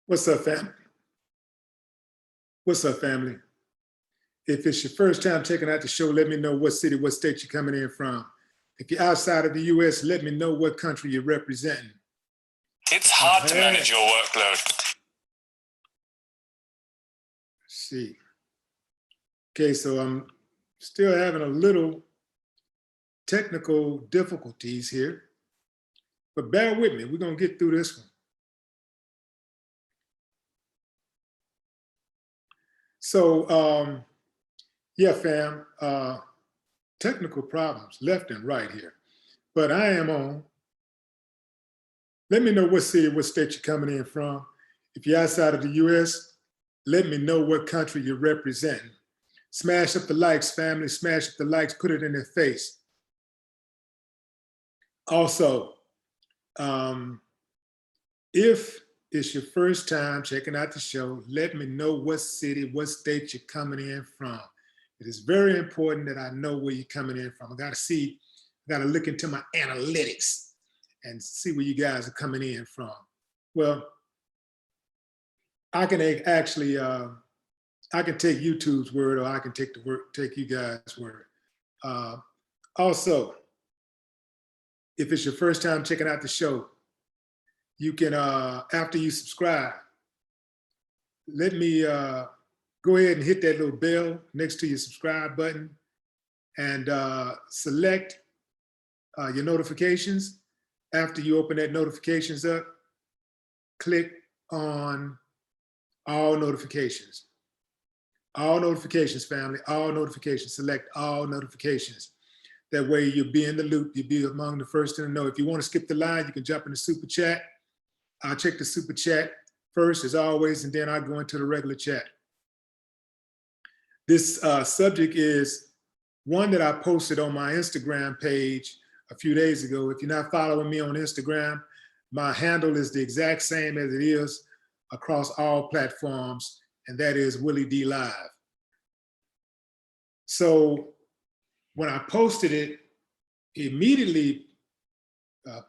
What's up, family? What's up, family? If it's your first time checking out the show, let me know what city, what state you're coming in from. If you're outside of the US, let me know what country you're representing. It's hard to manage your workload. Let's see. Okay, so I'm still having a little technical difficulties here, but bear with me. We're gonna get through this one. So, yeah, fam, technical problems left and right here, but I am on. Let me know what city, what state you're coming in from. If you're outside of the US, let me know what country you're representing. Smash up the likes, family, smash up the likes, put it in their face. Also, if it's your first time checking out the show, let me know what city, what state you're coming in from. It is very important that I know where you're coming in from. I gotta look into my analytics and see where you guys are coming in from. Well, I can actually, I can take YouTube's word, or I can take you guys' word. Also, if it's your first time checking out the show, you can, after you subscribe, let me go ahead and hit that little bell next to your subscribe button and select your notifications. After you open that notifications up, click on all notifications. All notifications, family, all notifications, select all notifications. That way you'll be in the loop, you'll be among the first to know. If you want to skip the line, you can jump in the super chat. I'll check the super chat first, as always, and then I'll go into the regular chat. This subject is one that I posted on my Instagram page a few days ago. If you're not following me on Instagram, my handle is the exact same as it is across all platforms, and that is WillieDLive. So when I posted it, immediately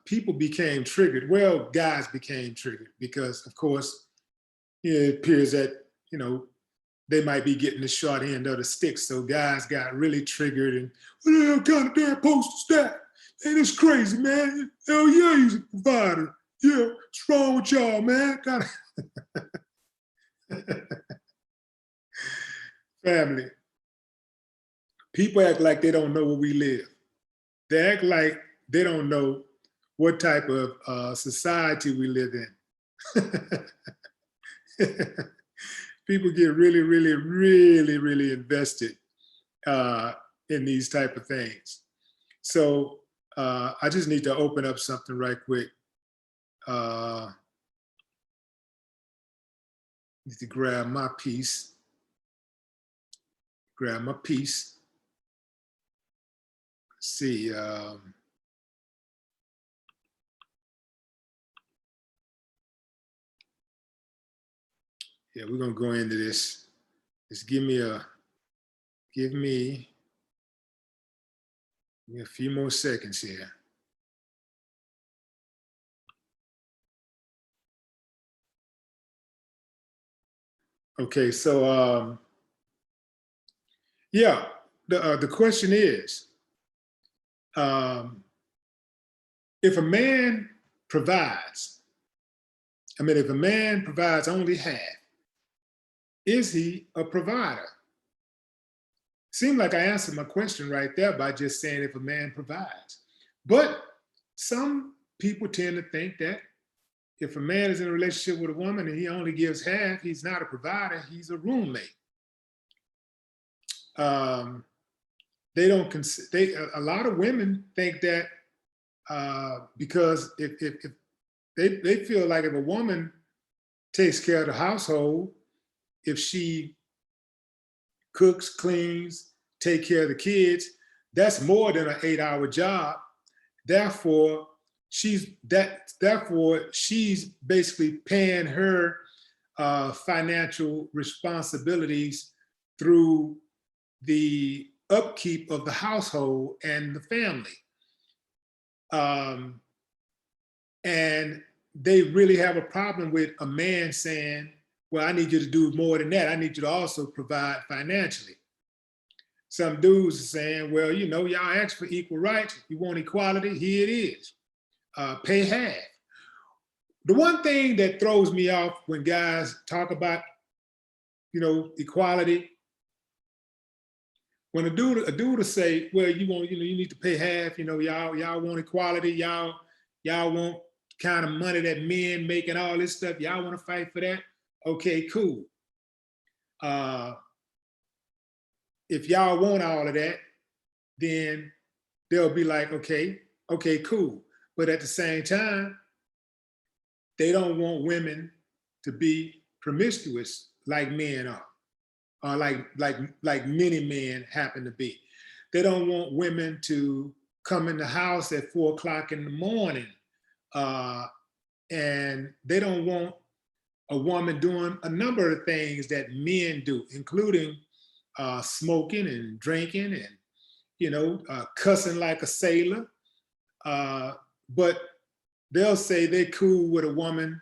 people became triggered. Well, guys became triggered because, of course, it appears that, you know, they might be getting the short end of the stick. So guys got really triggered and, what the hell kind of damn post is that? Man, it's crazy, man. Hell yeah, he's a provider. Yeah, what's wrong with y'all, man? Family, people act like they don't know where we live. They act like they don't know what type of society we live in. People get really, really, really, really invested in these type of things. So I just need to open up something right quick. Need to grab my piece. Grab my piece. Let's see. Yeah, we're gonna go into this. Just give me a few more seconds here. Okay, so yeah, the question is, if a man provides, if a man provides only half, is he a provider? Seemed like I answered my question right there by just saying if a man provides. But some people tend to think that if a man is in a relationship with a woman and he only gives half, he's not a provider, he's a roommate. They don't consider, a lot of women think that because if they feel like if a woman takes care of the household, if she cooks, cleans, take care of the kids, that's more than an 8-hour job. Therefore, she's basically paying her financial responsibilities through the upkeep of the household and the family. And they really have a problem with a man saying, well, I need you to do more than that. I need you to also provide financially. Some dudes are saying, well, you know, y'all ask for equal rights. You want equality, here it is. Pay half. The one thing that throws me off when guys talk about, you know, equality, when a dude will say, well, you need to pay half, you know, y'all want equality, y'all want kind of money that men make and all this stuff, y'all want to fight for that? Okay, cool. If y'all want all of that, then they'll be like, okay, cool. But at the same time, they don't want women to be promiscuous like men are, or like many men happen to be. They don't want women to come in the house at 4 o'clock in the morning, and they don't want a woman doing a number of things that men do, including smoking and drinking and, you know, cussing like a sailor. But they'll say they're cool with a woman.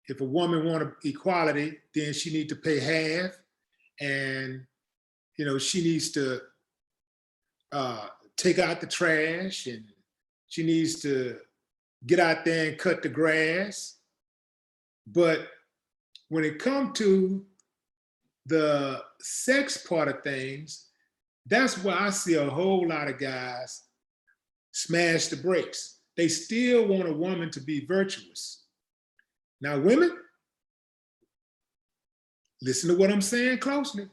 If a woman wants equality, then she needs to pay half, and, you know, she needs to take out the trash, and she needs to get out there and cut the grass. But when it comes to the sex part of things, that's where I see a whole lot of guys smash the brakes. They still want a woman to be virtuous. Now, women, listen to what I'm saying closely.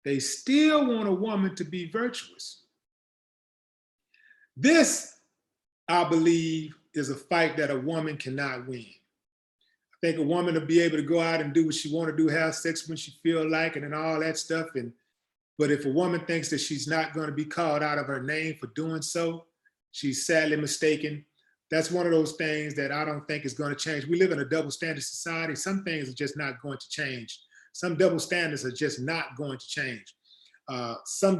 They still want a woman to be virtuous. This, I believe, is a fight that a woman cannot win. I think a woman will be able to go out and do what she want to do, have sex when she feel like it and all that stuff. But if a woman thinks that she's not going to be called out of her name for doing so, she's sadly mistaken. That's one of those things that I don't think is going to change. We live in a double standard society. Some things are just not going to change. Some double standards are just not going to change. Some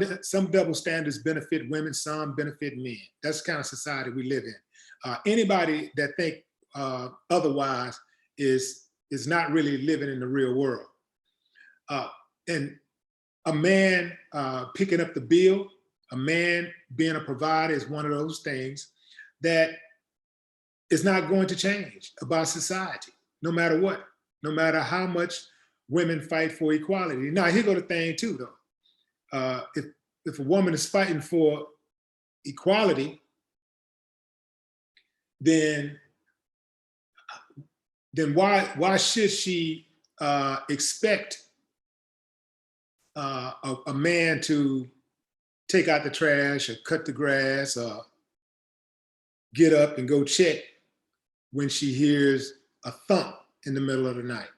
double standards benefit women, some benefit men. That's the kind of society we live in. Anybody that think otherwise is not really living in the real world. And a man picking up the bill, a man being a provider is one of those things that is not going to change about society, no matter what, no matter how much women fight for equality. Now, here go the thing too, though. If a woman is fighting for equality, then why should she expect a man to take out the trash or cut the grass or get up and go check when she hears a thump in the middle of the night?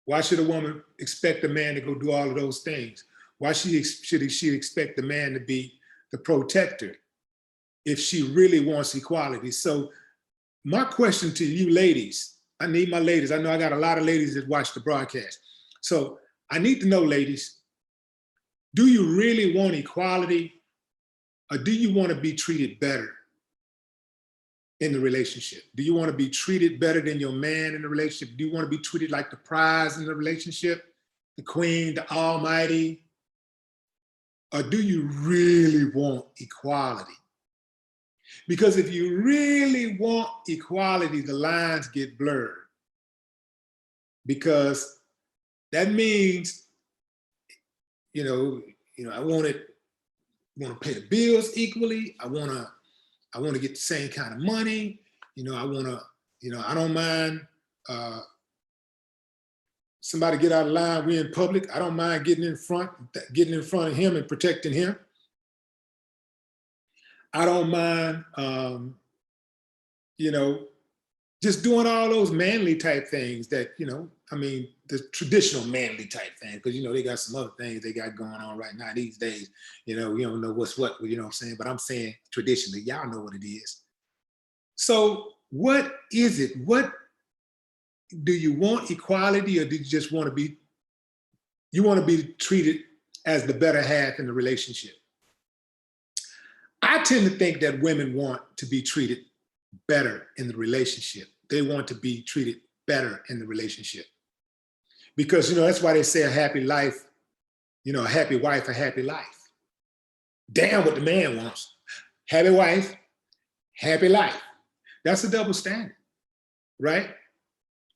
Why should a woman expect a man to go do all of those things? Why should she expect the man to be the protector if she really wants equality? So my question to you ladies, I need my ladies. I know I got a lot of ladies that watch the broadcast. So I need to know, ladies, do you really want equality, or do you want to be treated better in the relationship? Do you want to be treated better than your man in the relationship? Do you want to be treated like the prize in the relationship, the queen, the almighty? Or do you really want equality? Because if you really want equality, the lines get blurred. Because that means, I want to pay the bills equally. I want to get the same kind of money. I don't mind somebody get out of line. We're in public. I don't mind getting in front of him and protecting him. I don't mind, just doing all those manly type things that, the traditional manly type thing, because, they got some other things they got going on right now these days. You don't know what's what, you know what I'm saying? But I'm saying traditionally, y'all know what it is. So what is it? What do you want, equality, or do you just want to be, treated as the better half in the relationship? I tend to think that women want to be treated better in the relationship. They want to be treated better in the relationship. Because, that's why they say a happy life, a happy wife, a happy life. Damn what the man wants. Happy wife, happy life. That's a double standard, right?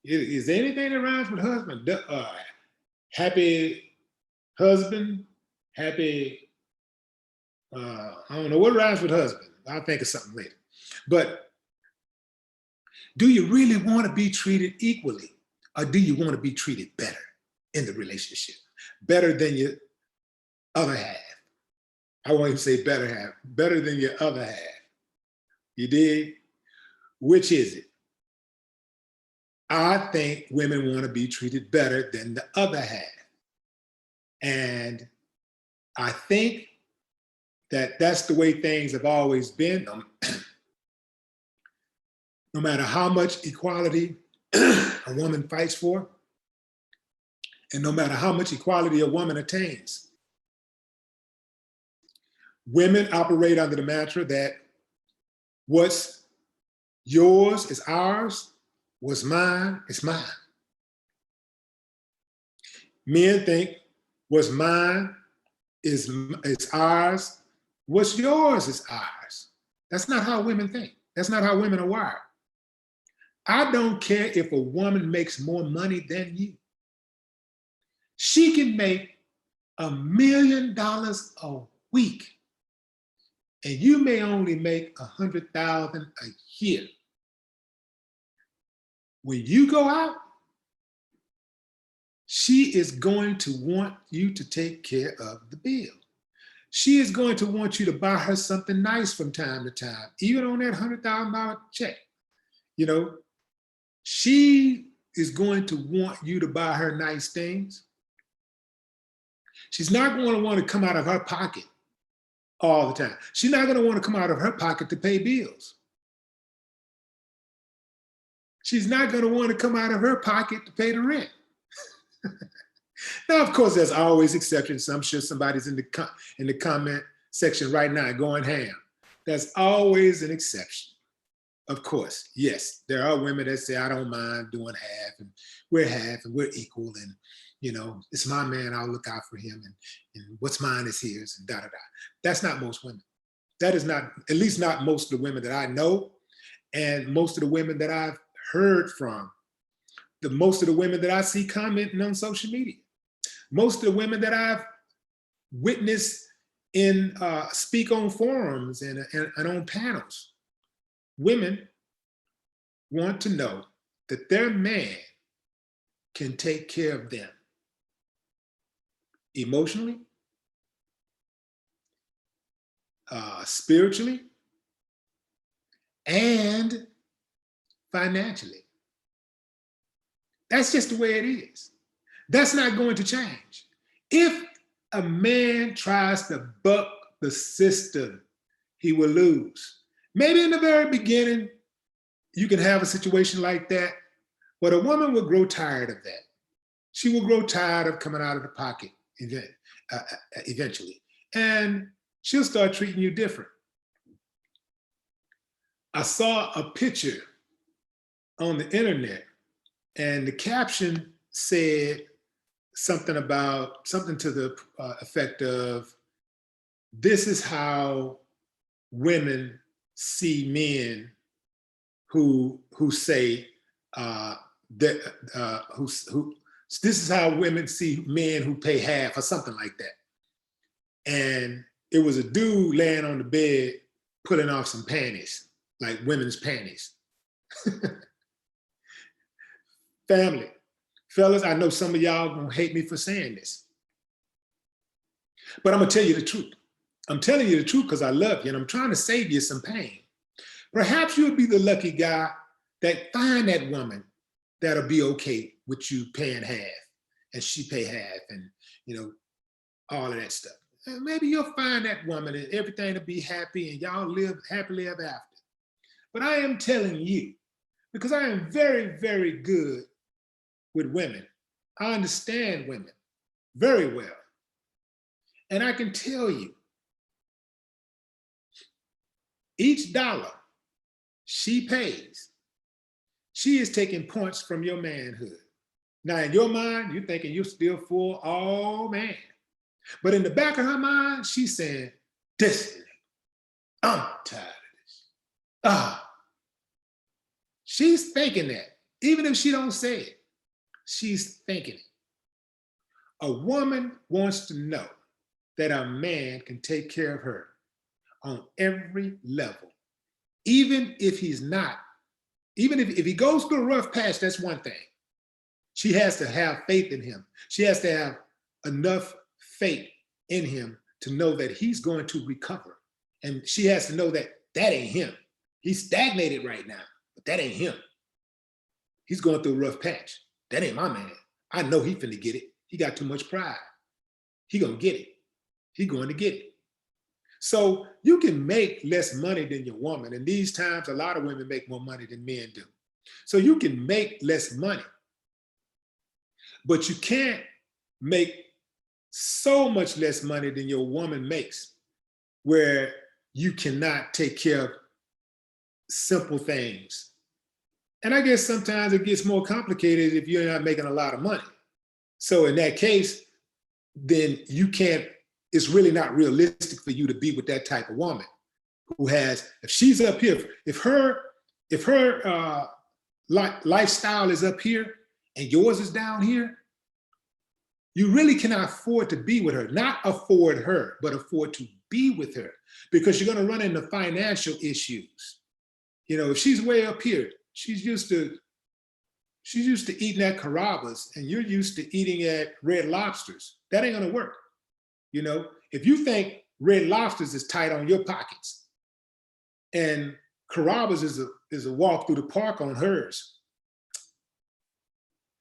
Is there anything that rhymes with husband? Happy husband, happy, I don't know what rhymes with husband. I'll think of something later. But do you really want to be treated equally? Or do you want to be treated better in the relationship? Better than your other half. I won't even say better half, better than your other half. You dig? Which is it? I think women want to be treated better than the other half. And I think that that's the way things have always been. No matter how much equality a woman fights for, and no matter how much equality a woman attains, women operate under the mantra that what's yours is ours, what's mine is mine. Men think what's mine is ours, what's yours is ours. That's not how women think. That's not how women are wired. I don't care if a woman makes more money than you. She can make $1 million a week, and you may only make $100,000 a year. When you go out, she is going to want you to take care of the bill. She is going to want you to buy her something nice from time to time, even on that $100,000 check. She is going to want you to buy her nice things. She's not going to want to come out of her pocket all the time. She's not going to want to come out of her pocket to pay bills. She's not going to want to come out of her pocket to pay the rent. Now, of course, there's always exceptions. I'm sure somebody's in the comment section right now going ham. There's always an exception. Of course, yes, there are women that say, I don't mind doing half, and we're equal, and it's my man, I'll look out for him, and what's mine is his, and da-da-da. That's not most women. That is not, at least not most of the women that I know, and most of the women that I've heard from, most of the women that I see commenting on social media, most of the women that I've witnessed in speak on forums and on panels. Women want to know that their man can take care of them emotionally, spiritually, and financially. That's just the way it is. That's not going to change. If a man tries to buck the system, he will lose. Maybe in the very beginning, you can have a situation like that, but a woman will grow tired of that. She will grow tired of coming out of the pocket eventually, and she'll start treating you different. I saw a picture on the internet, and the caption said something to the effect of, this is how women see men who say this is how women see men who pay half, or something like that. And it was a dude laying on the bed pulling off some panties, like women's panties. Family, fellas, I know some of y'all gonna hate me for saying this, but I'm gonna tell you the truth. I'm telling you the truth because I love you, and I'm trying to save you some pain. Perhaps you'll be the lucky guy that find that woman that'll be okay with you paying half, and she pay half, and all of that stuff. And maybe you'll find that woman and everything will be happy, and y'all live happily ever after. But I am telling you, because I am very, very good with women. I understand women very well. And I can tell you, each dollar she pays. She is taking points from your manhood. Now, in your mind, you're thinking you're still full, oh man. But in the back of her mind, she's saying, this, I'm tired of this. She's thinking that, even if she don't say it, she's thinking it. A woman wants to know that a man can take care of her on every level. Even if he's not, even if he goes through a rough patch, that's one thing. She has to have faith in him. She has to have enough faith in him to know that he's going to recover. And she has to know that that ain't him. He's stagnated right now, but that ain't him. He's going through a rough patch. That ain't my man. I know he finna get it. He got too much pride. He gonna get it. He going to get it. So you can make less money than your woman. And these times, a lot of women make more money than men do. So you can make less money, but you can't make so much less money than your woman makes, where you cannot take care of simple things. And I guess sometimes it gets more complicated if you're not making a lot of money. So in that case, then you can't, it's really not realistic for you to be with that type of woman who has, if she's up here, if her lifestyle is up here and yours is down here, you really cannot afford to be with her. Not afford her, but afford to be with her, because you're going to run into financial issues. You know, if she's way up here, she's used to eating at Carrabba's and you're used to eating at Red Lobsters. That ain't going to work. You know, if you think Red Lobsters is tight on your pockets and Carrabba's is a walk through the park on hers,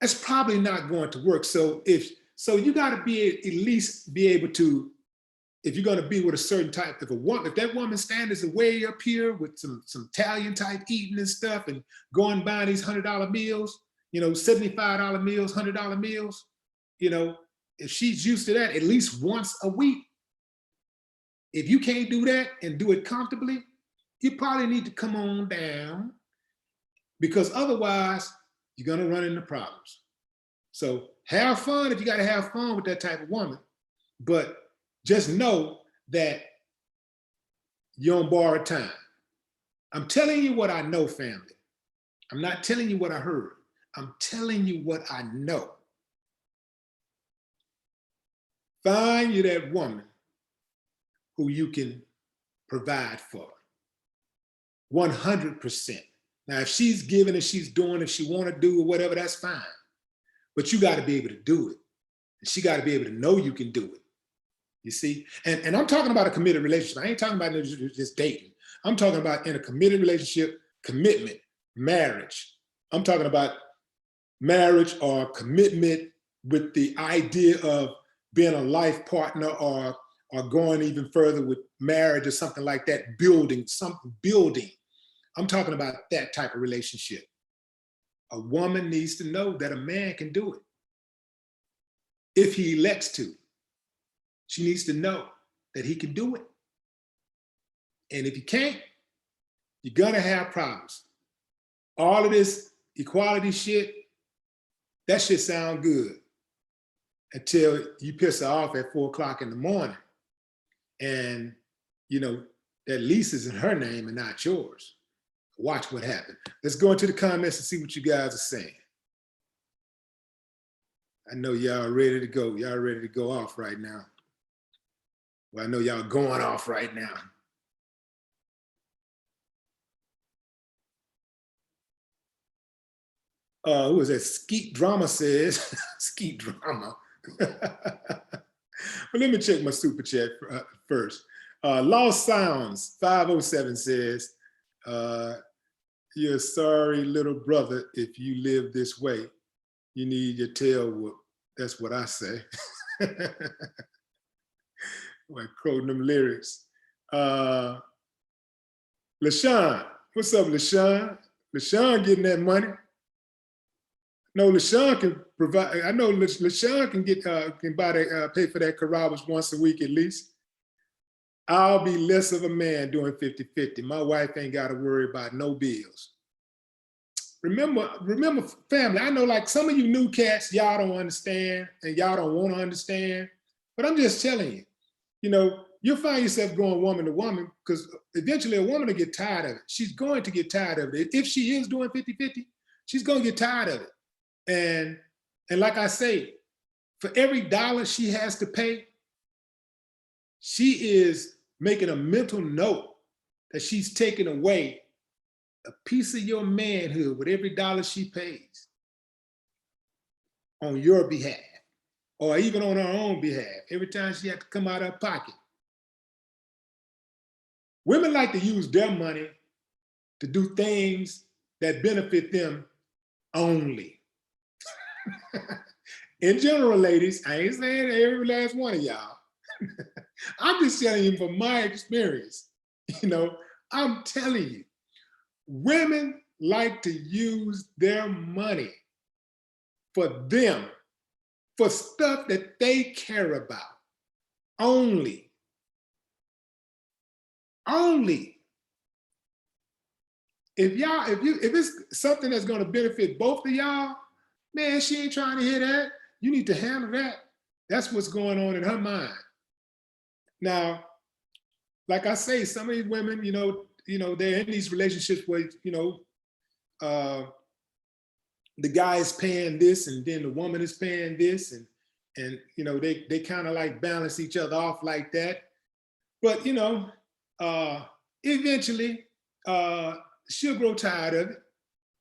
that's probably not going to work. So you got to be at least be able to, if you're going to be with a certain type, if that woman's standards are way up here with some Italian type eating and stuff and going buying these $100 meals, you know, $75 meals, $100 meals, you know, if she's used to that at least once a week, if you can't do that and do it comfortably, you probably need to come on down, because otherwise you're going to run into problems. So have fun if you got to have fun with that type of woman, but just know that you're on borrowed time. I'm telling you what I know, family. I'm not telling you what I heard. I'm telling you what I know. Find you that woman who you can provide for 100%. Now, if she's giving and she's doing, if she want to do or whatever, that's fine. But you got to be able to do it. And she got to be able to know you can do it. You see? And I'm talking about a committed relationship. I ain't talking about just dating. I'm talking about in a committed relationship, commitment, marriage. I'm talking about marriage or commitment with the idea of being a life partner or going even further with marriage or something like that, building. I'm talking about that type of relationship. A woman needs to know that a man can do it if he elects to. She needs to know that he can do it. And if he can't, you're gonna have problems. All of this equality shit, that shit sound good until you piss her off at 4 o'clock in the morning. And you know, that lease is in her name and not yours. Watch what happens. Let's go into the comments and see what you guys are saying. I know y'all ready to go. Y'all ready to go off right now. Well, I know y'all going off right now. Who was that? Skeet Drama says, Skeet Drama. Well, let me check my super chat first. Lost Sounds 507 says, you're sorry little brother if you live this way. You need your tail whooped. That's what I say. Like quoting them lyrics. LaShawn, what's up, LaShawn? LaShawn getting that money. No, LaShawn can provide. I know LaShawn can get can buy that, pay for that Carrabba's once a week at least. I'll be less of a man doing 50-50. My wife ain't got to worry about no bills. Remember, family, I know like some of you new cats, y'all don't understand and y'all don't want to understand, but I'm just telling you, you know, you'll find yourself going woman to woman because eventually a woman will get tired of it. She's going to get tired of it. If she is doing 50-50, she's going to get tired of it. And like I say, for every dollar she has to pay, she is making a mental note that she's taking away a piece of your manhood with every dollar she pays on your behalf, or even on her own behalf, every time she had to come out of her pocket. Women like to use their money to do things that benefit them only. In general, ladies, I ain't saying every last one of y'all. I'm just telling you from my experience. You know, I'm telling you, women like to use their money for them, for stuff that they care about only. Only. If it's something that's going to benefit both of y'all, man, she ain't trying to hear that. You need to handle that. That's what's going on in her mind. Now, like I say, some of these women, you know, they're in these relationships where, you know, the guy is paying this and then the woman is paying this, and you know, they kind of like balance each other off like that. But you know, eventually she'll grow tired of it.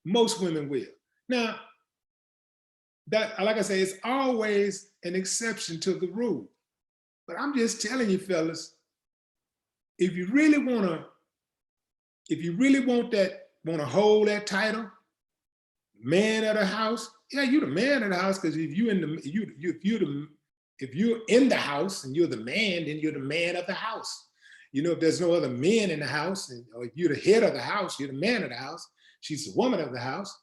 Most women will. Now, that, like I say, it's always an exception to the rule. But I'm just telling you, fellas, if you really want to hold that title, man of the house, yeah, you're the man of the house, because if you're in the house and you're the man, then you're the man of the house. You know, if there's no other men in the house, or if you're the head of the house, you're the man of the house. She's the woman of the house.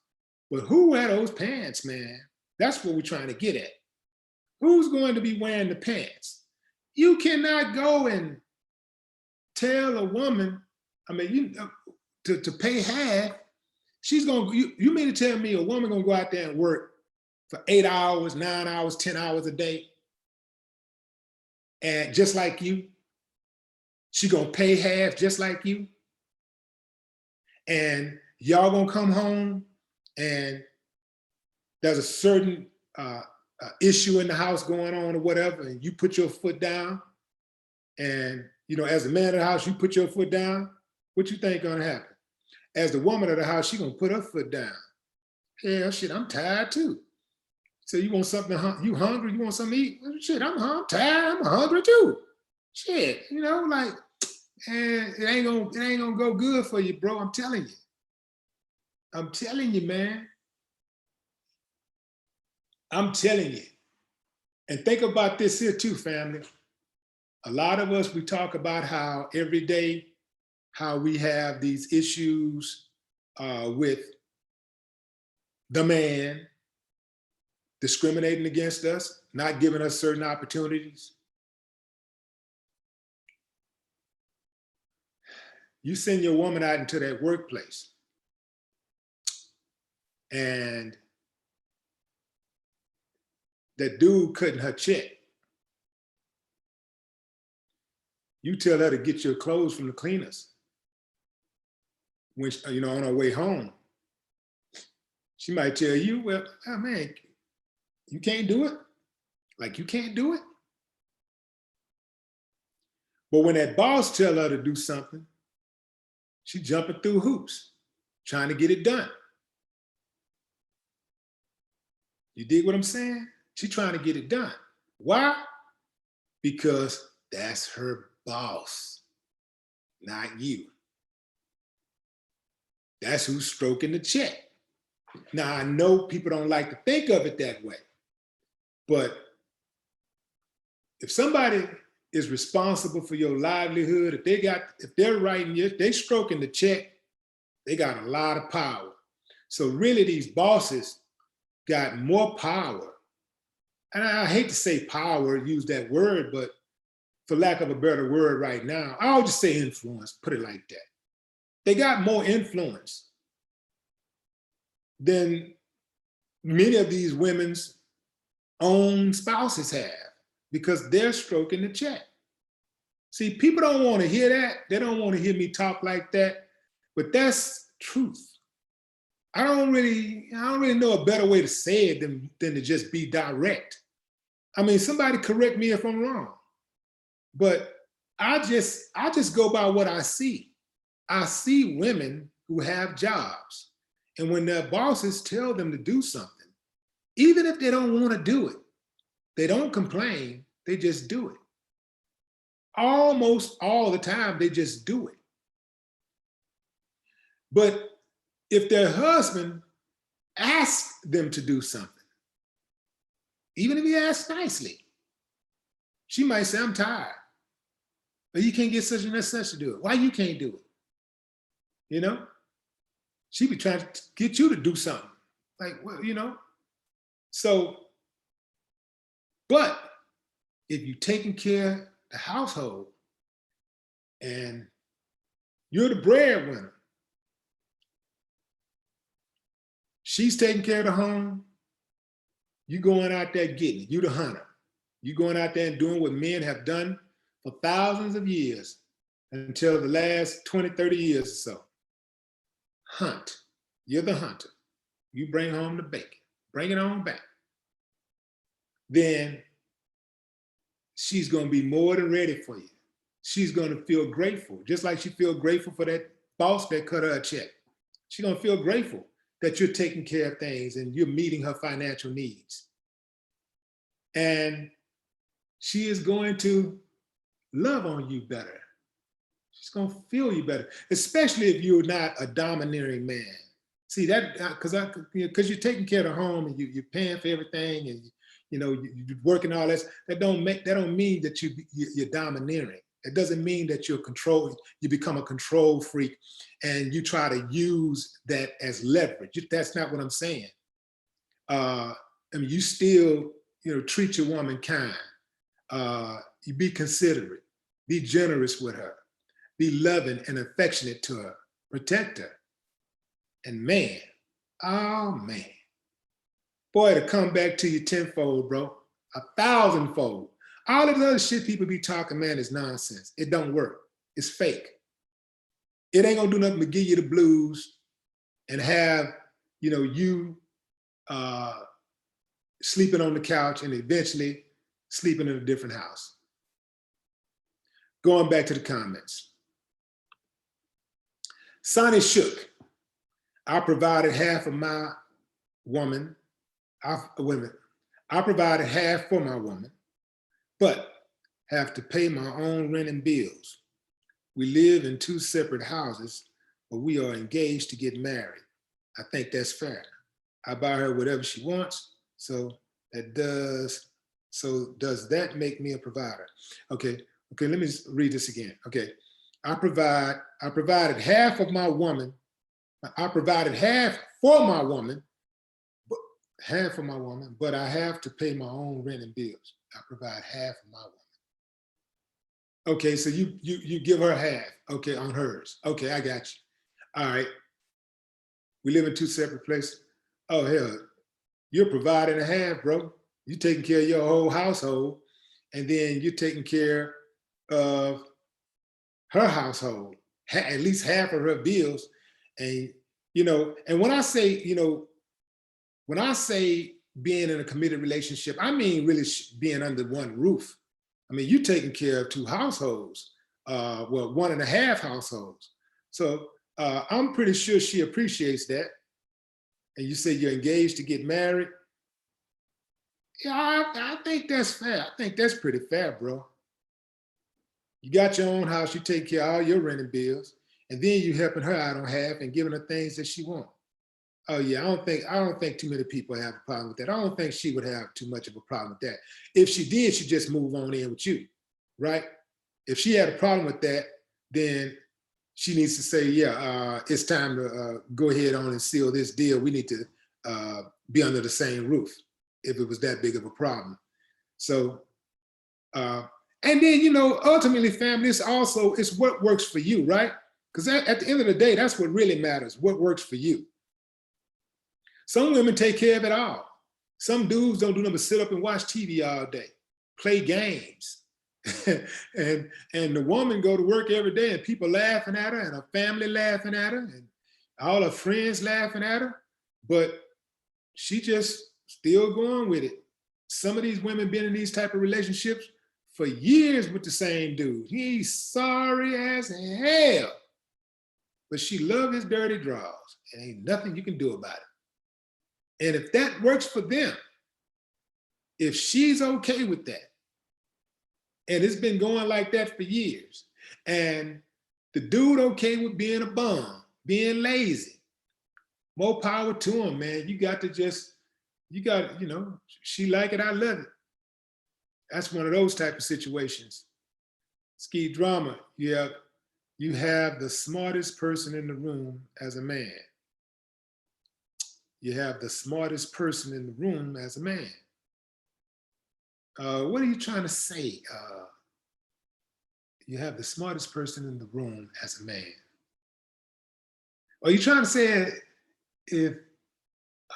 But who wear those pants, man? That's what we're trying to get at. Who's going to be wearing the pants? You cannot go and tell a woman, I mean, to pay half. She's going to, you mean to tell me a woman going to go out there and work for 8 hours, 9 hours, 10 hours a day? And just like you, she going to pay half just like you? And y'all going to come home and there's a certain issue in the house going on or whatever, and you put your foot down, and you know, as the man of the house, you put your foot down, what you think gonna happen? As the woman of the house, she gonna put her foot down. Hell, shit, I'm tired too. So you want something, you hungry, you want something to eat? Well, shit, I'm tired, I'm hungry too. Shit, you know, like, man, it ain't gonna go good for you, bro, I'm telling you. I'm telling you, man. I'm telling you. And think about this here too, family. A lot of us, we talk about how every day, how we have these issues with the man discriminating against us, not giving us certain opportunities. You send your woman out into that workplace, and that dude cutting her check. You tell her to get your clothes from the cleaners when, you know, on her way home. She might tell you, well, oh man, you can't do it. Like, you can't do it. But when that boss tell her to do something, she jumping through hoops, trying to get it done. You dig what I'm saying? She trying to get it done. Why? Because that's her boss, not you. That's who's stroking the check. Now, I know people don't like to think of it that way, but if somebody is responsible for your livelihood, if they're writing you, they stroking the check, they got a lot of power. So really, these bosses got more power. And I hate to say power, use that word, but for lack of a better word right now, I'll just say influence, put it like that. They got more influence than many of these women's own spouses have, because they're stroking the check. See, people don't want to hear that. They don't want to hear me talk like that, but that's truth. I don't really know a better way to say it than to just be direct. I mean, somebody correct me if I'm wrong, but I just go by what I see. I see women who have jobs, and when their bosses tell them to do something, even if they don't want to do it, they don't complain, they just do it. Almost all the time, they just do it. But if their husband asks them to do something, even if he asks nicely, she might say, I'm tired. But you can't get such and such to do it. Why you can't do it? You know? She be trying to get you to do something. Like, well, you know? So, but if you're taking care of the household and you're the breadwinner, she's taking care of the home, you going out there getting it, you the hunter. You going out there and doing what men have done for thousands of years until the last 20, 30 years or so. Hunt, you're the hunter. You bring home the bacon, bring it on back. Then she's gonna be more than ready for you. She's gonna feel grateful, just like she feel grateful for that boss that cut her a check. She's gonna feel grateful that you're taking care of things and you're meeting her financial needs. And she is going to love on you better. She's gonna feel you better, especially if you're not a domineering man. See that, because you're taking care of the home and you're paying for everything, and you're working all this. That don't mean that you're domineering. It doesn't mean that you're controlling. You become a control freak, and you try to use that as leverage. That's not what I'm saying. I mean, you still treat your woman kind. You be considerate, be generous with her, be loving and affectionate to her, protect her. And man, oh man, boy, to come back to you tenfold, bro, 1,000-fold. All of the other shit people be talking, man, is nonsense. It don't work. It's fake. It ain't gonna do nothing but give you the blues and have you sleeping on the couch and eventually sleeping in a different house. Going back to the comments. Sonny shook. I provided half of my woman. I provided half for my woman, but have to pay my own rent and bills. We live in 2 separate houses, but we are engaged to get married. I think that's fair. I buy her whatever she wants, so does that make me a provider? Okay, let me read this again. Okay, I provided half of my woman. I provided half for my woman, but I have to pay my own rent and bills. I provide half of my woman. Okay, so you give her half, okay, on hers. Okay, I got you. All right. We live in 2 separate places. Oh, hell, you're providing a half, bro. You're taking care of your whole household, and then you're taking care of her household, at least half of her bills. And, and when I say being in a committed relationship, I mean really being under one roof. I mean, you're taking care of 2 households, 1.5 households. So I'm pretty sure she appreciates that. And you say you're engaged to get married. Yeah, I think that's fair. I think that's pretty fair, bro. You got your own house, you take care of all your rent and bills, and then you helping her out on half and giving her things that she wants. Oh yeah, I don't think too many people have a problem with that. I don't think she would have too much of a problem with that. If she did, she'd just move on in with you, right? If she had a problem with that, then she needs to say, yeah, it's time to go ahead on and seal this deal. We need to be under the same roof if it was that big of a problem. So, And then, you know, ultimately, family, it's what works for you, right? Because at the end of the day, that's what really matters, what works for you. Some women take care of it all. Some dudes don't do nothing but sit up and watch TV all day, play games. and the woman go to work every day and people laughing at her and her family laughing at her and all her friends laughing at her, but she just still going with it. Some of these women been in these type of relationships for years with the same dude. He's sorry as hell, but she love his dirty draws and ain't nothing you can do about it. And if that works for them, if she's okay with that, and it's been going like that for years, and the dude okay with being a bum, being lazy, more power to him, man. You got, you know, she like it, I love it. That's one of those type of situations. Ski Drama, you have the smartest person in the room as a man. You have the smartest person in the room as a man. What are you trying to say? You have the smartest person in the room as a man. Are you trying to say if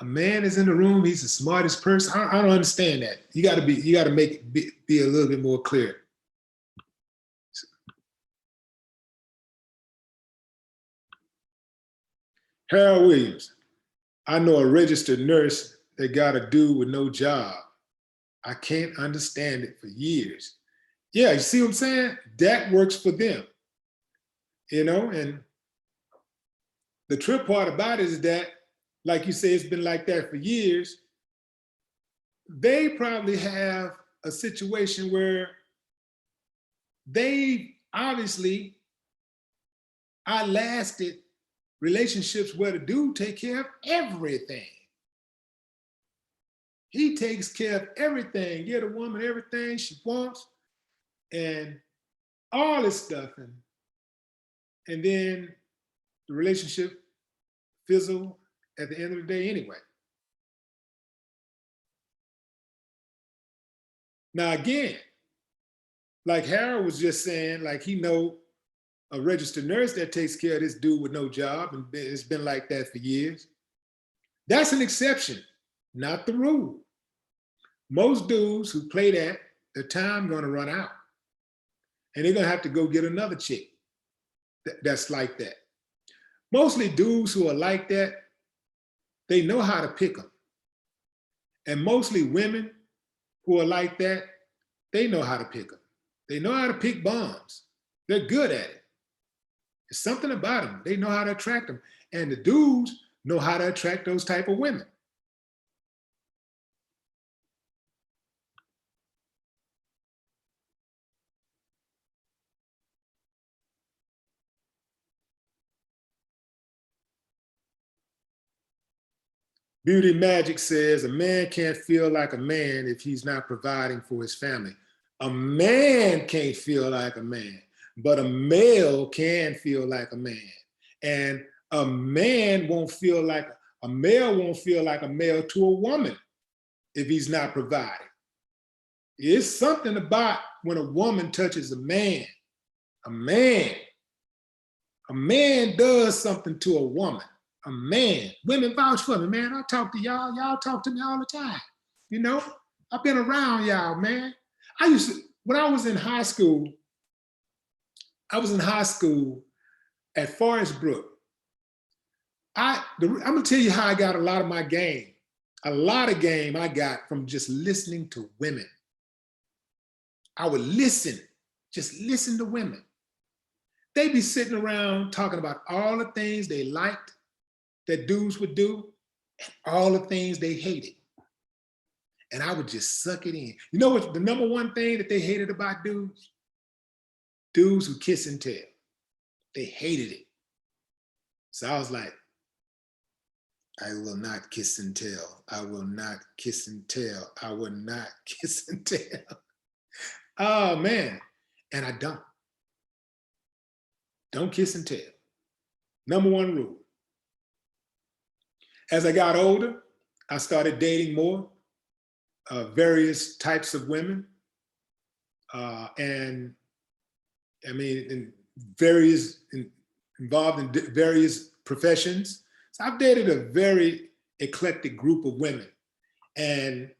a man is in the room, he's the smartest person? I don't understand that. You got to make it be a little bit more clear. Harold Williams, I know a registered nurse that got a dude with no job. I can't understand it for years. Yeah, you see what I'm saying? That works for them, you know? And the trip part about it is that, like you say, it's been like that for years. They probably have a situation where they obviously outlasted relationships where the dude take care of everything. He takes care of everything, get a woman everything she wants and all this stuff. And then the relationship fizzle at the end of the day anyway. Now again, like Harold was just saying, like he know a registered nurse that takes care of this dude with no job, and it's been like that for years. That's an exception, not the rule. Most dudes who play that, their time gonna run out. And they're gonna have to go get another chick that's like that. Mostly dudes who are like that, they know how to pick them. And mostly women who are like that, they know how to pick them. They know how to pick bums. They're good at it. There's something about them. They know how to attract them. And the dudes know how to attract those type of women. Beauty Magic says, a man can't feel like a man if he's not providing for his family. A man can't feel like a man, but a male can feel like a man. And a man won't feel like, a male won't feel like a male to a woman if he's not providing. It's something about when a woman touches a man. A man does something to a woman. A man, women vouch for me, man. I talk to y'all, y'all talk to me all the time. You know, I've been around y'all, man. When I was in high school at Forest Brook. I'm gonna tell you how I got a lot of my game. A lot of game I got from just listening to women. I would just listen to women. They'd be sitting around talking about all the things they liked that dudes would do, and all the things they hated. And I would just suck it in. You know what the number one thing that they hated about dudes? Dudes who kiss and tell. They hated it. So I was like, I will not kiss and tell. I will not kiss and tell. I will not kiss and tell. Oh man, and I don't. Don't kiss and tell. Number one rule. As I got older, I started dating more various types of women. And I mean, involved in various professions. So I've dated a very eclectic group of women. And,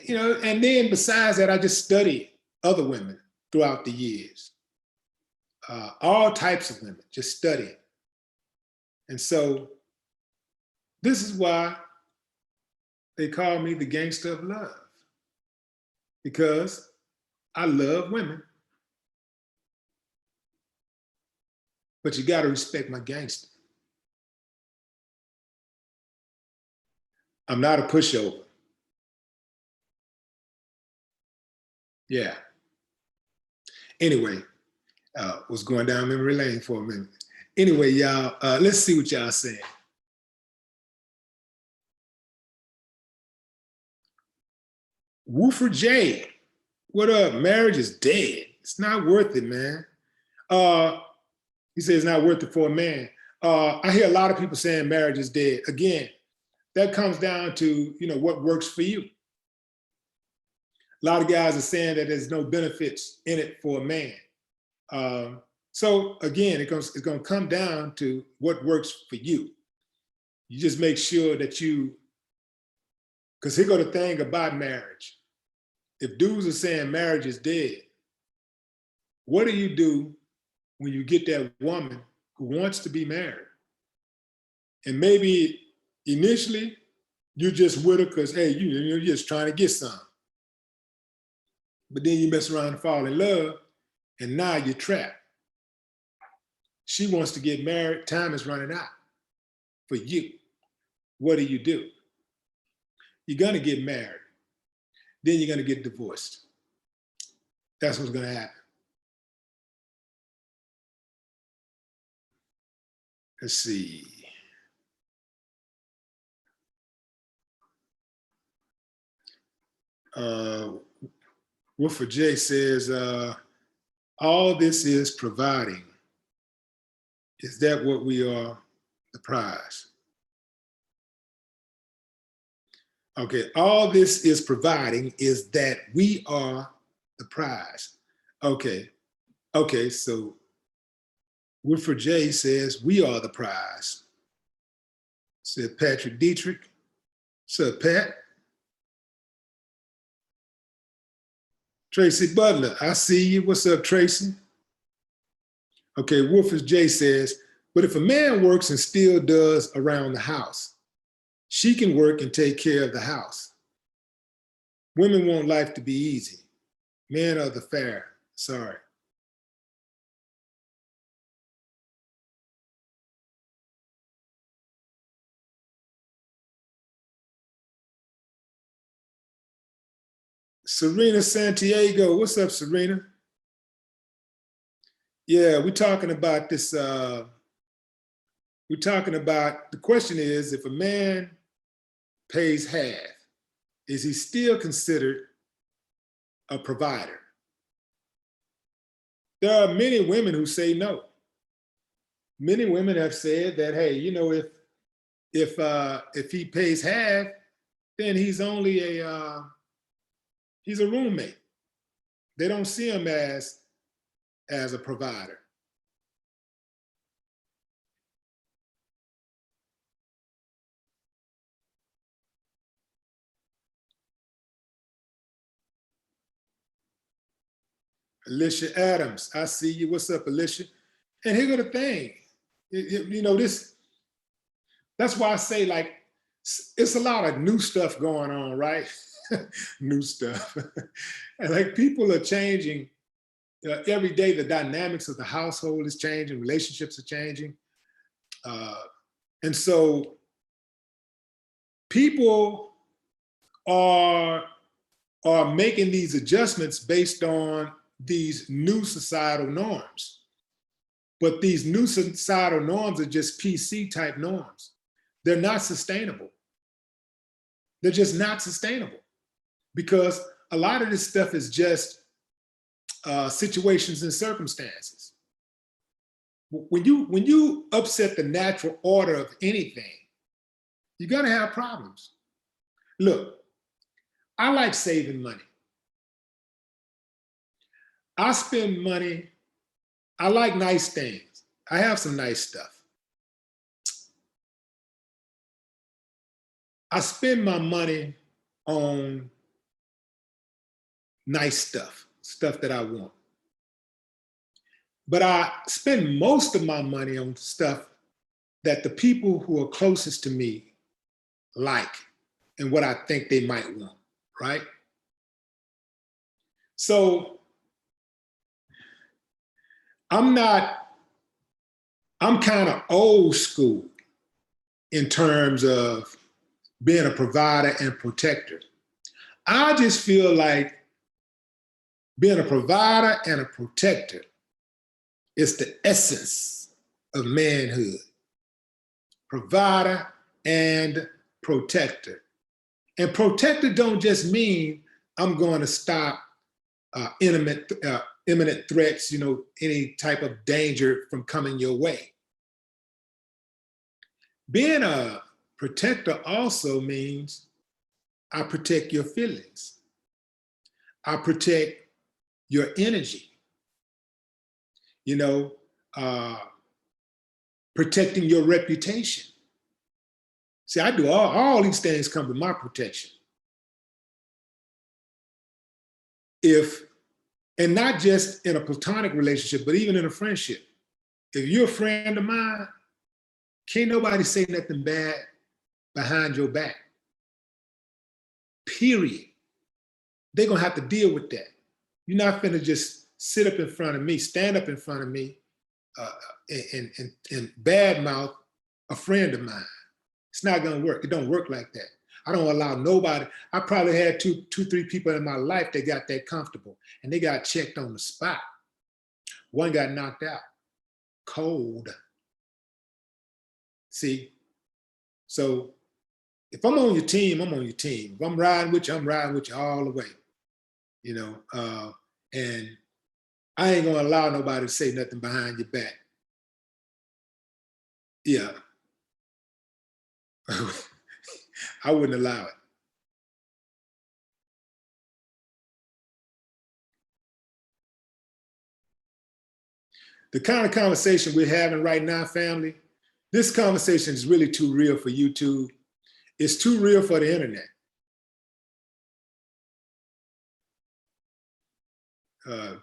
you know, and then besides that, I just study other women throughout the years. All types of women, just studying. And so this is why they call me the gangster of love, because I love women. But you got to respect my gangster. I'm not a pushover. Yeah. Anyway, was going down memory lane for a minute. Anyway, y'all, let's see what y'all saying. Woofer J, what up? Marriage is dead. It's not worth it, man. He says it's not worth it for a man. I hear a lot of people saying marriage is dead. Again, that comes down to, you know, what works for you. A lot of guys are saying that there's no benefits in it for a man. So again, it's going to come down to what works for you. You just make sure that you, because here go the thing about marriage. If dudes are saying marriage is dead, what do you do when you get that woman who wants to be married? And maybe initially you're just with her because, hey, you're just trying to get some. But then you mess around and fall in love, and now you're trapped. She wants to get married, time is running out for you. What do? You're gonna get married, then you're gonna get divorced. That's what's gonna happen. Let's see. Wolfer J says, all this is providing. Is that what we are? The prize. Okay, all this is providing is that we are the prize. Okay, so Wilford J says we are the prize. Said Patrick Dietrich. What's up, Pat? Tracy Butler, I see you. What's up, Tracy? Okay, Wolfers J says, but if a man works and still does around the house, she can work and take care of the house. Women want life to be easy. Men are the fair. Sorry. Serena Santiago, what's up, Serena? Yeah, we're talking about this. The question is, if a man pays half, is he still considered a provider? There are many women who say no. Many women have said that, hey, you know, if he pays half, then he's only he's a roommate. They don't see him as a provider. Alicia Adams, I see you. What's up, Alicia? And here's the thing, you know, that's why I say, like, it's a lot of new stuff going on, right? New stuff. And like, people are changing every day. The dynamics of the household is changing, relationships are changing. And so people are making these adjustments based on these new societal norms. But these new societal norms are just PC type norms. They're not sustainable. They're just not sustainable, because a lot of this stuff is just situations and circumstances. When you upset the natural order of anything, you're gonna have problems. Look, I like saving money. I spend money. I like nice things. I have some nice stuff. I spend my money on nice stuff, stuff that I want. But I spend most of my money on stuff that the people who are closest to me like and what I think they might want, right? So I'm kind of old school in terms of being a provider and protector. I just feel like being a provider and a protector is the essence of manhood. Provider and protector. And protector don't just mean I'm going to stop imminent threats, any type of danger from coming your way. Being a protector also means I protect your feelings. I protect your energy. Protecting your reputation. See, I do all these things come with my protection. And not just in a platonic relationship, but even in a friendship. If you're a friend of mine, can't nobody say nothing bad behind your back. Period. They're gonna have to deal with that. You're not gonna just sit up in front of me, stand up in front of me, and badmouth a friend of mine. It's not gonna work. It don't work like that. I don't allow nobody. I probably had two, 3 people in my life that got that comfortable and they got checked on the spot. One got knocked out, cold. See? So if I'm on your team, I'm on your team. If I'm riding with you, I'm riding with you all the way. And I ain't gonna allow nobody to say nothing behind your back. Yeah. I wouldn't allow it. The kind of conversation we're having right now, family, this conversation is really too real for YouTube. It's too real for the internet.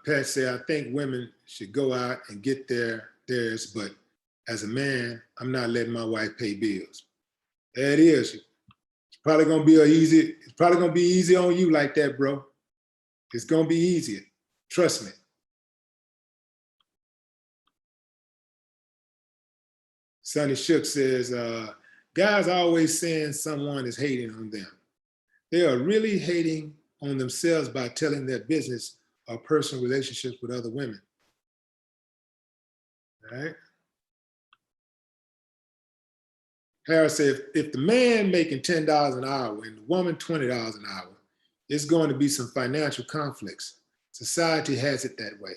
Pat said, I think women should go out and get theirs, but as a man, I'm not letting my wife pay bills. There it is. It's probably gonna be easy on you like that, bro. It's gonna be easier. Trust me. Sonny Shook says, guys are always saying someone is hating on them. They are really hating on themselves by telling their business or personal relationships with other women. All right. Harris said, if the man making $10 an hour and the woman $20 an hour, it's going to be some financial conflicts. Society has it that way.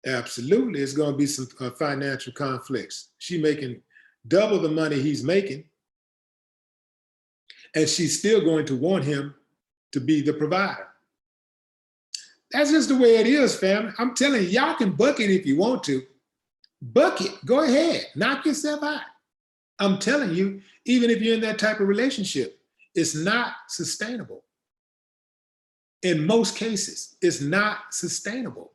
Absolutely, it's going to be some financial conflicts. She's making double the money he's making, and she's still going to want him to be the provider. That's just the way it is, fam. I'm telling you, y'all can buck it if you want to. Buck it, go ahead, knock yourself out. I'm telling you, even if you're in that type of relationship, it's not sustainable. In most cases, it's not sustainable.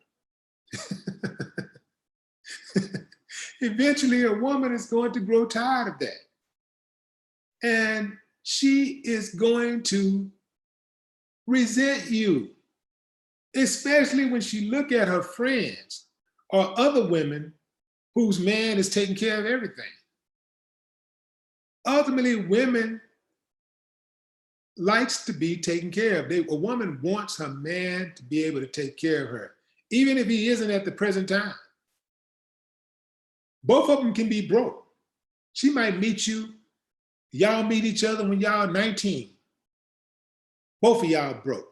Eventually, a woman is going to grow tired of that. And she is going to resent you, especially when she look at her friends or other women whose man is taking care of everything. Ultimately, women likes to be taken care of. A woman wants her man to be able to take care of her, even if he isn't at the present time. Both of them can be broke. She might meet you, y'all meet each other when y'all 19. Both of y'all broke.